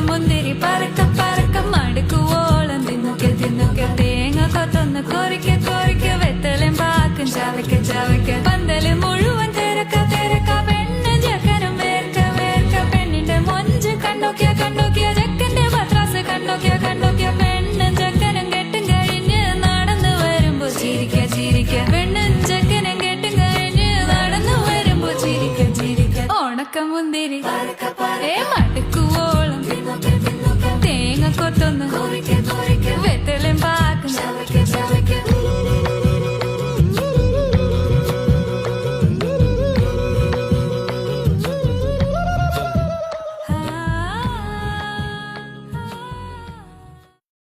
മുന്തിരി പറക്ക പറക്ക മടുക്കുവോളം തിന്നുക്കെ തിന്നുക്കെ തേങ്ങ കൊത്തൊന്ന് കൊറിക്ക കൊറിക്ക വെത്തലും പാക്കും ചവയ്ക്ക ചവയ്ക്ക പന്തല് മുഴുവൻ തിരക്ക തിരക്ക പെണ്ണ് ചക്കനും വേർക്ക വേർക്ക പെണ്ണിന്റെ മൊഞ്ച് കണ്ടോക്കിയ കണ്ടോക്കിയ ചക്കന്റെ പത്രാസ് കണ്ടോക്കിയ കണ്ടോക്കിയ പെണ്ണും ചക്കനും കെട്ടും കഴിഞ്ഞ് നടന്നു വരുമ്പോ ചിരിക്ക ചിരിക്ക പെണ്ണും ചക്കനും കെട്ടും കഴിഞ്ഞ് നടന്നു വരുമ്പോ ചിരിക്ക ചിരിക്ക ഉണക്ക മുന്തിരി മടുക്കുവോളം തേങ്ങ കൊത്തൊന്ന്